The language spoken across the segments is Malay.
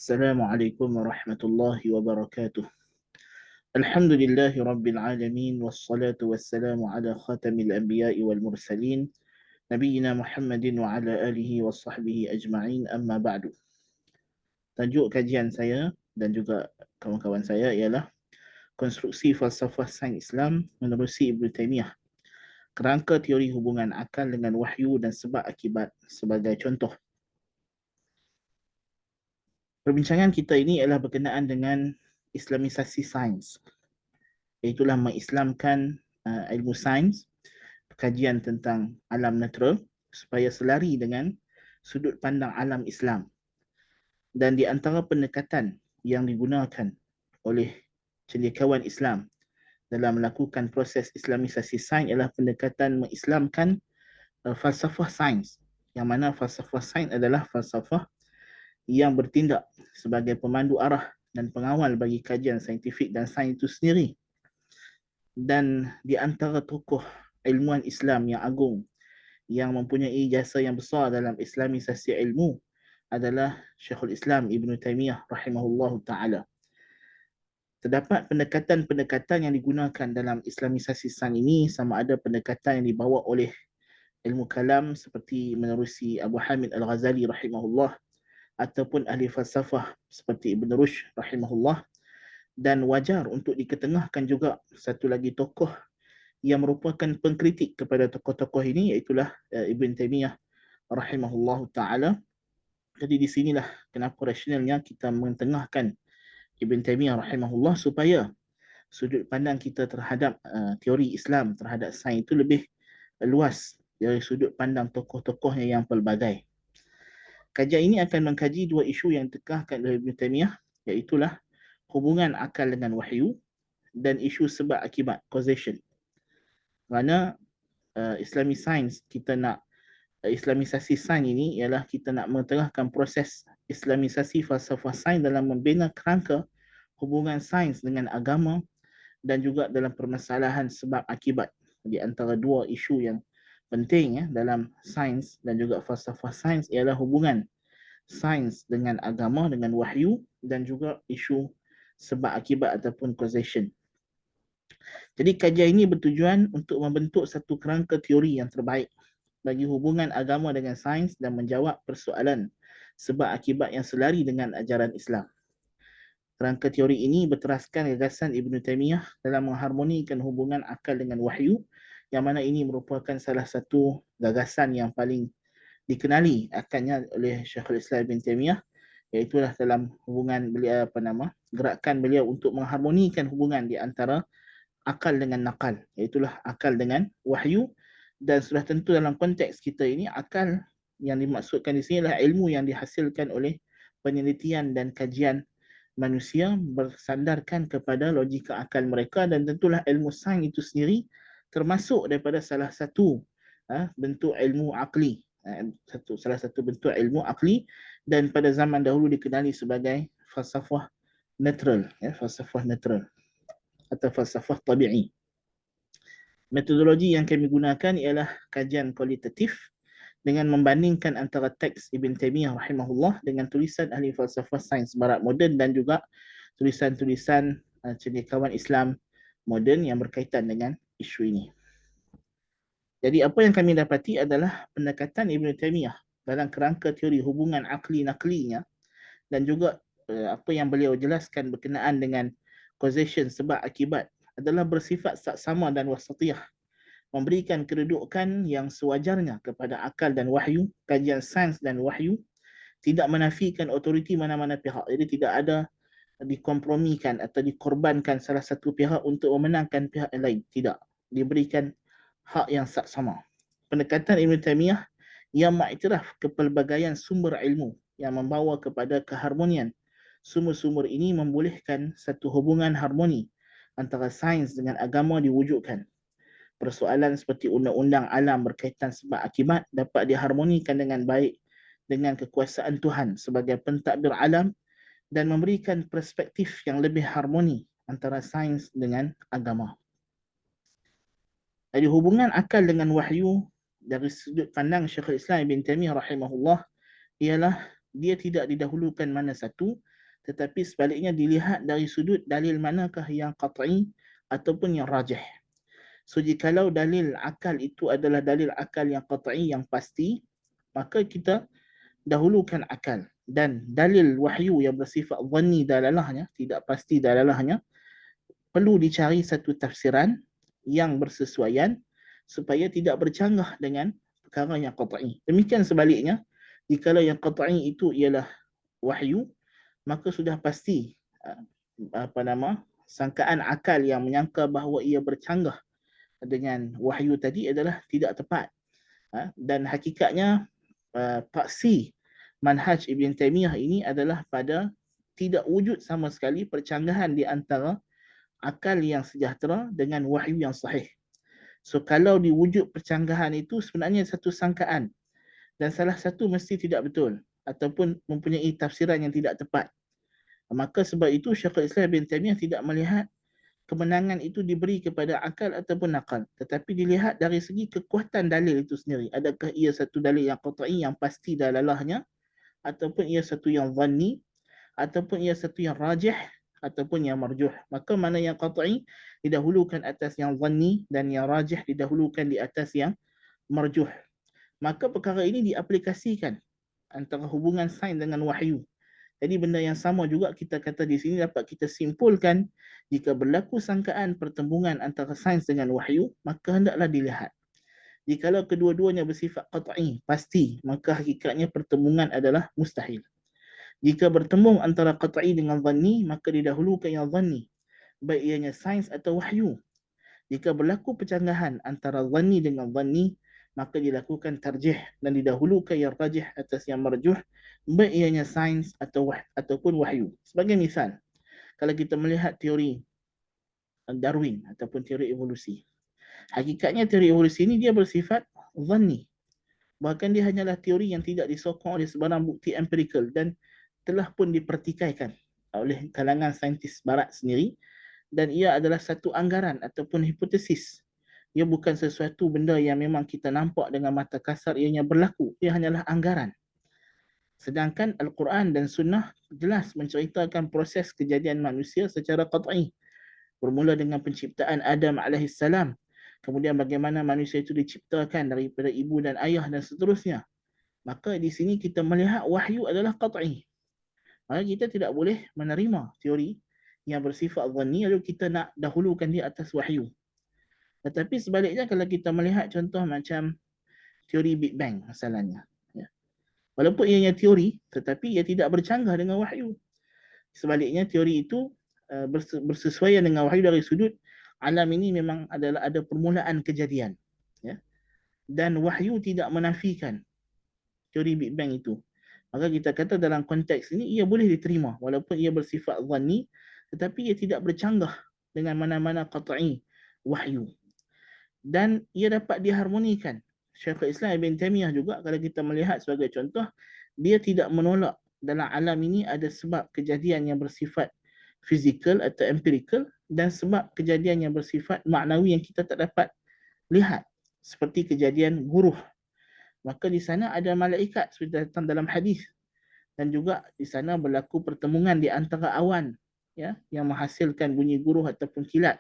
Assalamualaikum warahmatullahi wabarakatuh. Alhamdulillahi rabbil alamin wassalatu wassalamu ala khatamil anbiya'i wal mursalin nabiyyina Muhammadin wa ala alihi wa sahbihi ajma'in, amma ba'du. Tajuk kajian saya dan juga kawan-kawan saya ialah konstruksi falsafah sains Islam menerusi Ibn Taymiyah, kerangka teori hubungan akal dengan wahyu dan sebab akibat sebagai contoh. Perbincangan kita ini ialah berkenaan dengan Islamisasi sains, iaitulah mengislamkan ilmu sains, kajian tentang alam natural supaya selari dengan sudut pandang alam Islam. Dan di antara pendekatan yang digunakan oleh cendekiawan Islam dalam melakukan proses Islamisasi sains ialah pendekatan mengislamkan falsafah sains, yang mana falsafah sains adalah falsafah yang bertindak sebagai pemandu arah dan pengawal bagi kajian saintifik dan sains itu sendiri. Dan di antara tokoh ilmuwan Islam yang agung yang mempunyai jasa yang besar dalam islamisasi ilmu adalah Syekhul Islam Ibn Taymiyah rahimahullahu ta'ala. Terdapat pendekatan-pendekatan yang digunakan dalam islamisasi sains ini, sama ada pendekatan yang dibawa oleh ilmu kalam seperti menerusi Abu Hamid Al-Ghazali rahimahullah, ataupun ahli falsafah seperti Ibn Rushd rahimahullah. Dan wajar untuk diketengahkan juga satu lagi tokoh yang merupakan pengkritik kepada tokoh-tokoh ini, iaitulah Ibn Taymiyah rahimahullahu ta'ala. Jadi di sinilah kenapa rasionalnya kita mentengahkan Ibn Taymiyah rahimahullah, supaya sudut pandang kita terhadap teori Islam terhadap sains itu lebih luas dari sudut pandang tokoh-tokohnya yang pelbagai. Kajian ini akan mengkaji dua isu yang ditekahkan oleh Ibn Taymiyah, iaitulah hubungan akal dengan wahyu dan isu sebab akibat, causation. Kerana Islamic science, kita nak islamisasi sains ini ialah kita nak mentengahkan proses islamisasi falsafah sains dalam membina kerangka hubungan sains dengan agama dan juga dalam permasalahan sebab akibat. Di antara dua isu yang penting dalam sains dan juga falsafah sains ialah hubungan sains dengan agama, dengan wahyu, dan juga isu sebab akibat ataupun causation. Jadi kajian ini bertujuan untuk membentuk satu kerangka teori yang terbaik bagi hubungan agama dengan sains dan menjawab persoalan sebab akibat yang selari dengan ajaran Islam. Kerangka teori ini berteraskan gagasan Ibn Taymiyah dalam mengharmonikan hubungan akal dengan wahyu, yang mana ini merupakan salah satu gagasan yang paling dikenali akannya oleh Syekhul Islam Ibn Taymiyah, iaitulah dalam hubungan beliau gerakan beliau untuk mengharmonikan hubungan di antara akal dengan nakal, iaitulah akal dengan wahyu. Dan sudah tentu dalam konteks kita ini, akal yang dimaksudkan di sini adalah ilmu yang dihasilkan oleh penelitian dan kajian manusia bersandarkan kepada logika akal mereka, dan tentulah ilmu sains itu sendiri termasuk daripada salah satu bentuk ilmu akli, salah satu bentuk ilmu akli, dan pada zaman dahulu dikenali sebagai falsafah neutral, falsafah neutral atau falsafah tabi'i. Metodologi yang kami gunakan ialah kajian kualitatif dengan membandingkan antara teks Ibn Taymiyah rahimahullah dengan tulisan ahli falsafah sains barat moden dan juga tulisan-tulisan cendekiawan Islam moden yang berkaitan dengan isu ini. Jadi apa yang kami dapati adalah pendekatan Ibn Taymiyah dalam kerangka teori hubungan akli-naklinya, dan juga apa yang beliau jelaskan berkenaan dengan causation, sebab akibat, adalah bersifat saksama dan wasatiyah, memberikan kedudukan yang sewajarnya kepada akal dan wahyu, kajian sains dan wahyu, tidak menafikan otoriti mana-mana pihak. Jadi tidak ada dikompromikan atau dikorbankan salah satu pihak untuk memenangkan pihak yang lain. Tidak. Diberikan hak yang saksama. Pendekatan Ibn Taymiyah yang mengiktiraf kepelbagaian sumber ilmu yang membawa kepada keharmonian. Sumber-sumber ini membolehkan satu hubungan harmoni antara sains dengan agama diwujudkan. Persoalan seperti undang-undang alam berkaitan sebab akibat dapat diharmonikan dengan baik dengan kekuasaan Tuhan sebagai pentadbir alam, dan memberikan perspektif yang lebih harmoni antara sains dengan agama. Jadi hubungan akal dengan wahyu dari sudut pandang Syekhul Islam Ibn Taymiyah rahimahullah ialah dia tidak didahulukan mana satu, tetapi sebaliknya dilihat dari sudut dalil manakah yang qat'i ataupun yang rajih. So jikalau dalil akal itu adalah dalil akal yang qat'i, yang pasti, maka kita dahulukan akal. Dan dalil wahyu yang bersifat dhanni dalalahnya, tidak pasti dalalahnya, perlu dicari satu tafsiran yang bersesuaian supaya tidak bercanggah dengan perkara yang qat'i. Demikian sebaliknya, jikalau yang qat'i itu ialah wahyu, maka sudah pasti sangkaan akal yang menyangka bahawa ia bercanggah dengan wahyu tadi adalah tidak tepat. Dan hakikatnya paksi manhaj Ibn Taymiyah ini adalah pada tidak wujud sama sekali percanggahan di antara akal yang sejahtera dengan wahyu yang sahih. So kalau diwujud percanggahan itu sebenarnya satu sangkaan dan salah satu mesti tidak betul ataupun mempunyai tafsiran yang tidak tepat. Maka sebab itu Syekhul Islam Ibn Taymiyah tidak melihat kemenangan itu diberi kepada akal ataupun nakal, tetapi dilihat dari segi kekuatan dalil itu sendiri. Adakah ia satu dalil yang qat'i, yang pasti dalalahnya, ataupun ia satu yang dhanni, ataupun ia satu yang rajih, ataupun yang marjuh. Maka mana yang qat'i didahulukan atas yang dhanni dan yang rajih didahulukan di atas yang marjuh. Maka perkara ini diaplikasikan antara hubungan sains dengan wahyu. Jadi benda yang sama juga kita kata di sini dapat kita simpulkan, jika berlaku sangkaan pertembungan antara sains dengan wahyu, maka hendaklah dilihat. Jikalau kedua-duanya bersifat qat'i, pasti, maka hakikatnya pertembungan adalah mustahil. Jika bertembung antara qat'i dengan dhanni, maka didahulukan yang dhanni, baik ianya sains atau wahyu. Jika berlaku percanggahan antara dhanni dengan dhanni, maka dilakukan tarjih dan didahulukan yang rajih atas yang marjuh, baik ianya sains ataupun wahyu. Sebagai misal, kalau kita melihat teori Darwin ataupun teori evolusi, hakikatnya teori evolusi ini dia bersifat dhanni. Bahkan dia hanyalah teori yang tidak disokong oleh sebarang bukti empirikal dan telah pun dipertikaikan oleh kalangan saintis barat sendiri, dan ia adalah satu anggaran ataupun hipotesis. Ia bukan sesuatu benda yang memang kita nampak dengan mata kasar ianya berlaku. Ia hanyalah anggaran. Sedangkan Al-Quran dan Sunnah jelas menceritakan proses kejadian manusia secara qat'i. Bermula dengan penciptaan Adam AS. Kemudian bagaimana manusia itu diciptakan daripada ibu dan ayah dan seterusnya. Maka di sini kita melihat wahyu adalah qat'i. Maka kita tidak boleh menerima teori yang bersifat dhanni lalu kita nak dahulukan dia atas wahyu. Tetapi sebaliknya kalau kita melihat contoh macam teori Big Bang masalahnya. Walaupun ianya teori, tetapi ia tidak bercanggah dengan wahyu. Sebaliknya teori itu bersesuaian dengan wahyu dari sudut alam ini memang adalah ada permulaan kejadian. Dan wahyu tidak menafikan teori Big Bang itu. Maka kita kata dalam konteks ini ia boleh diterima walaupun ia bersifat dhanni, tetapi ia tidak bercanggah dengan mana-mana qat'i wahyu. Dan ia dapat diharmonikan. Syekhul Islam Ibn Taymiyah juga kalau kita melihat sebagai contoh, dia tidak menolak dalam alam ini ada sebab kejadian yang bersifat fizikal atau empirikal dan sebab kejadian yang bersifat maknawi yang kita tak dapat lihat. Seperti kejadian guruh. Maka di sana ada malaikat sudah datang dalam hadis. Dan juga di sana berlaku pertemuan di antara awan yang menghasilkan bunyi guruh ataupun kilat.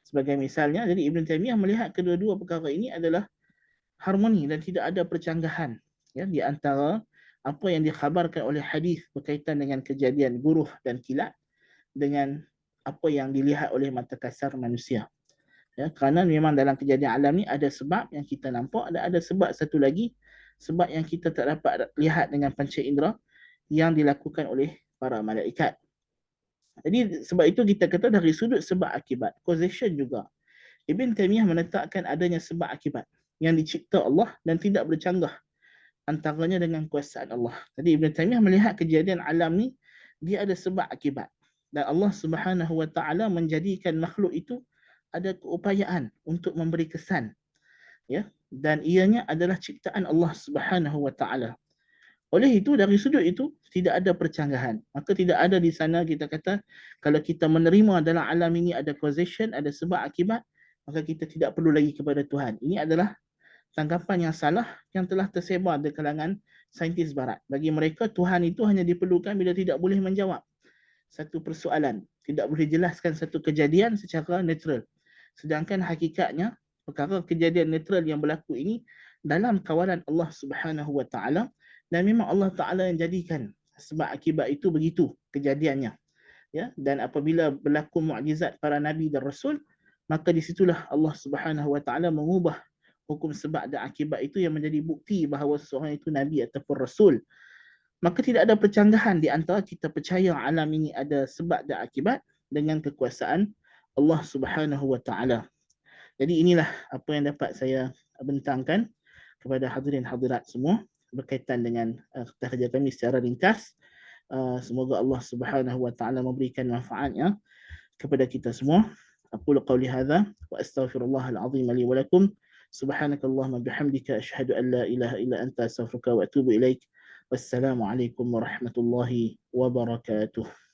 Sebagai misalnya, jadi Ibn Taymiyah melihat kedua-dua perkara ini adalah harmoni dan tidak ada percanggahan di antara apa yang dikhabarkan oleh hadis berkaitan dengan kejadian guruh dan kilat dengan apa yang dilihat oleh mata kasar manusia. Kerana memang dalam kejadian alam ni ada sebab yang kita nampak dan ada sebab satu lagi, sebab yang kita tak dapat lihat dengan panca indera yang dilakukan oleh para malaikat. Jadi sebab itu kita kata dari sudut sebab akibat, causation juga. Ibn Taymiyah menetapkan adanya sebab akibat yang dicipta Allah dan tidak bercanggah antaranya dengan kuasaan Allah. Jadi Ibn Taymiyah melihat kejadian alam ni dia ada sebab akibat. Dan Allah Subhanahu Wa Taala menjadikan makhluk itu ada keupayaan untuk memberi kesan. Dan ianya adalah ciptaan Allah Subhanahu Wa Taala. Oleh itu, dari sudut itu, tidak ada percanggahan. Maka tidak ada di sana kita kata, kalau kita menerima dalam alam ini ada causation, ada sebab akibat, maka kita tidak perlu lagi kepada Tuhan. Ini adalah tanggapan yang salah yang telah tersebar di kalangan saintis barat. Bagi mereka, Tuhan itu hanya diperlukan bila tidak boleh menjawab. satu persoalan, tidak boleh jelaskan satu kejadian secara netral. Sedangkan hakikatnya perkara kejadian netral yang berlaku ini dalam kawalan Allah Subhanahu Wa Taala, dan memang Allah Taala yang jadikan sebab akibat itu begitu kejadiannya. Ya, dan apabila berlaku mukjizat para nabi dan rasul, maka di situlah Allah Subhanahu Wa Taala mengubah hukum sebab dan akibat itu yang menjadi bukti bahawa seseorang itu nabi ataupun rasul. Maka tidak ada percanggahan di antara kita percaya alam ini ada sebab dan akibat dengan kekuasaan Allah Subhanahu Wa Taala. Jadi inilah apa yang dapat saya bentangkan kepada hadirin hadirat semua berkaitan dengan kerja kami secara ringkas. Semoga Allah Subhanahu Wa Taala memberikan manfaatnya kepada kita semua. Aku qauli hadza wa astaghfirullahal azim li wa lakum. Subhanakallahumma bihamdika asyhadu an la ilaha illa anta astaghfiruka wa atubu ilaik. Wassalamu alaikum warahmatullahi wabarakatuh.